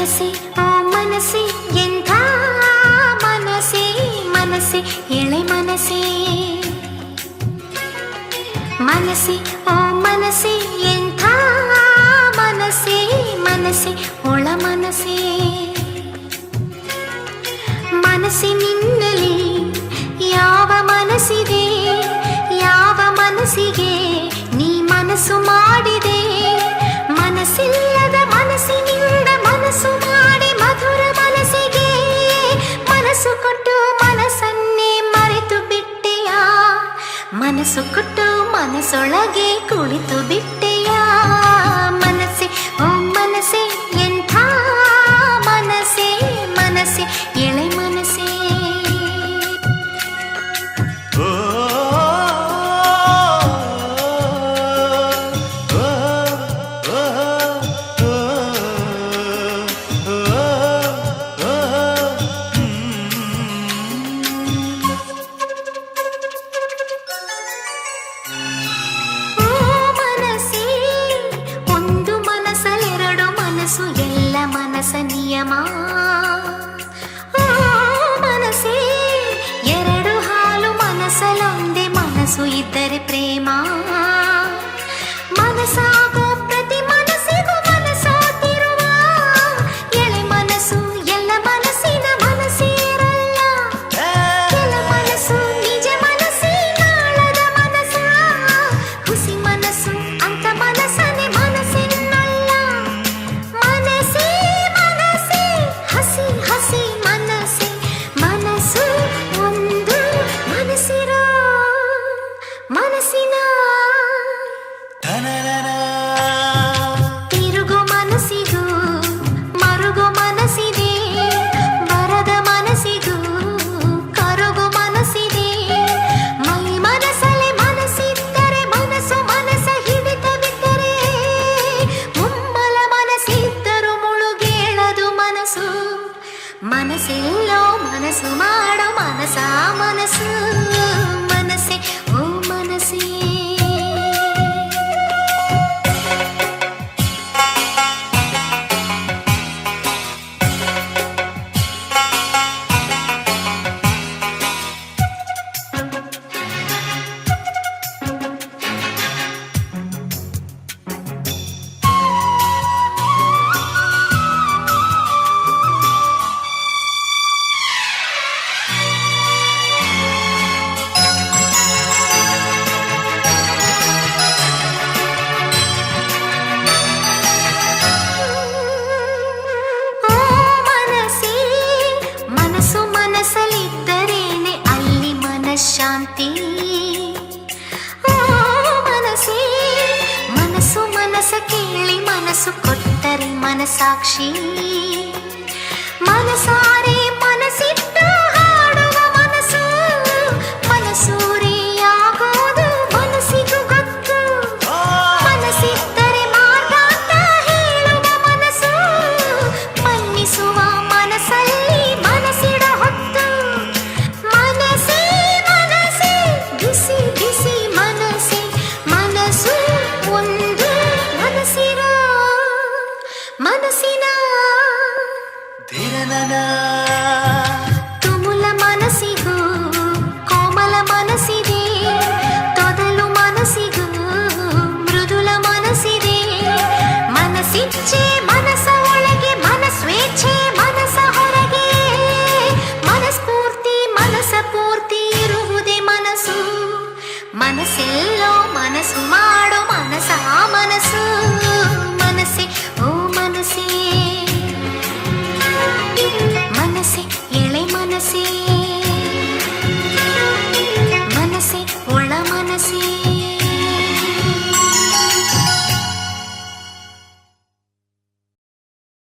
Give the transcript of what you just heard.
ಮನಸ್ಸೆ ಓ ಮನಸ್ಸೆ ಎಂಥ ಮನಸ್ಸೆ ಮನಸ್ಸೆ ಎಳೆ ಮನಸ್ಸೆ ಮನಸ್ಸೆ ಓ ಮನಸ್ಸೆ ಎಂಥ ಮನಸ್ಸೆ ಮನಸ್ಸೆ ಒಳ ಮನಸ್ಸೆ ಮನಸ್ಸಿನಿಂದಲೇ ಯಾವ ಮನಸ್ಸಿದೆ ಯಾವ ಮನಸ್ಸಿಗೆ ನೀ ಮನಸ್ಸು ಮಾಡಿದೆ ಮನಸ್ಸಿಲ್ಲದ ಮನಸ್ಸಿನಿಂದ ಮನಸ್ಸು ಮಾಡಿ ಮಧುರ ಮನಸ್ಸಿಗೆ ಮನಸ್ಸು ಕೊಟ್ಟು ಮನಸ್ಸನ್ನೇ ಮರೆತು ಬಿಟ್ಟೆಯಾ ಮನಸ್ಸು ಕೊಟ್ಟು ಮನಸ್ಸೊಳಗೆ ಕುಳಿತು ಬಿಟ್ಟೆಯಾ ಮನಸ್ಸೆ ಓ ಮನಸ್ಸೆ ಎಂಥ ಮನಸ್ಸೆ ಮನಸ್ಸೆ ಎಳೆ ಮನಸ್ಸೆ ಎಲ್ಲ ಮನಸ್ಸ ನಿಯಮ ಮನಸ್ಸೇ ಎರಡು ಹಾಲು ಮನಸ್ಸಲ್ಲೊಂದೇ ಮನಸ್ಸು ಇದ್ದರೆ ಪ್ರೇಮ ಮನಸ್ಸಾಗೋ ಪ್ರತಿ ಮನಸ್ಸಿಗೂ ಮನಸ್ಸಾತಿರುವ ಎಳೆ ಮನಸ್ಸು ಎಲ್ಲ ಮನಸ್ಸಿನ ಮನಸ್ಸಿರಲ್ಲ ಕೆಲ ಮನಸ್ಸು ನಿಜ ಮನಸ್ಸೇ ನಾಳದ ಮನಸ್ಸ ಹುಸಿ ಮನಸ್ಸು ಅಂತ ಮನಸ್ಸನೇ ಮನಸ್ಸಿನಲ್ಲ ಮನಸ್ಸೇ ಮನಸ್ಸೇ ಹಸಿ ಹಸಿ ಮನಸ್ಸೇ ಮನಸ್ಸು ಒಂದು ಮನಸ್ಸಿರೋ ಮನಸ್ಸಿನ ತಿರುಗೋ ಮನಸ್ಸಿಗೂ ಮರುಗೋ ಮನಸ್ಸಿದೆ ಬರದ ಮನಸ್ಸಿಗೂ ಕರಗೋ ಮನಸ್ಸಿದೆ ಮೈ ಮನಸ್ಸಲ್ಲಿ ಮನಸ್ಸಿದ್ದರೆ ಮನಸ್ಸು ಮನಸ್ಸ ಹಿಡಿತವಿದ್ದರೆ ಮುಮ್ಮಲ ಮನಸ್ಸಿದ್ದರೂ ಮುಳುಗೇಳದು ಮನಸ್ಸು ಮನಸ್ಸೆಲ್ಲೋ ಮನಸ್ಸು ಮಾಡೋ ಮನಸ್ಸ ಮನಸ್ಸು ಮನಸ್ಸೆ ಓ ಮನಸ್ಸೇ ಮನಸ್ಸಲ್ಲಿದ್ದರೇನೆ ಅಲ್ಲಿ ಮನಃಶಾಂತಿ ಮನಸ್ಸೇ ಮನಸ್ಸು ಮನಸ್ಸ ಕೇಳಿ ಮನಸ್ಸು ಕೊಟ್ಟರೆ ಮನಸಾಕ್ಷಿ ಮನಸಾರೆ ಮನಸ್ಸಿಟ್ಟು ಹಾಡುವ ಮನಸ್ಸು ಮನಸೂರೆಯಾಗೋದು ಮನಸ್ಸಿಗೂ ಗೊತ್ತು ಮನಸ್ಸಿದ್ದರೆ ಮಾತಾಟ ಹೇಳುವ ಮನಸ್ಸು ಮನ್ನಿಸುವ ಮನಸ್ಸಲ್ಲಿ ಮನಸ್ಸಿಡ ಹೊತ್ತು ಮನಸ್ಸೇ ಮನಸ್ಸೇ ಬಿಸಿ ಬಿಸಿ ಮನಸ್ಸೇ ಮನಸ್ಸು ಒಂದು ಮನಸ್ಸಿರೋ ಮನಸ್ಸಿನ ತುಮುಲ ಮನಸ್ಸಿಗೂ ಕೋಮಲ ಮನಸ್ಸಿದೆ ತೊದಲು ಮನಸ್ಸಿಗೂ ಮೃದುಲ ಮನಸ್ಸಿದೆ ಮನಸ್ಸಿಚ್ಛೆ ಮನಸ್ಸ ಒಳಗೆ ಮನಸ್ವೇಚ್ಛೆ ಮನಸ್ಸ ಹೊರಗೆ ಮನಸ್ಫೂರ್ತಿ ಮನಸ್ಸ ಪೂರ್ತಿ ಇರುವುದೇ ಮನಸ್ಸು ಮನಸ್ಸೆಲ್ಲೋ ಮನಸ್ಸು ಮಾಡೋ ಮನಸ್ಸ ಮನಸ್ಸು ಮನಸ್ಸೆ ಓ ಮನಸ್ಸೇ ಮನಸ್ಸೆ ಎಳೆ ಮನಸ್ಸೇ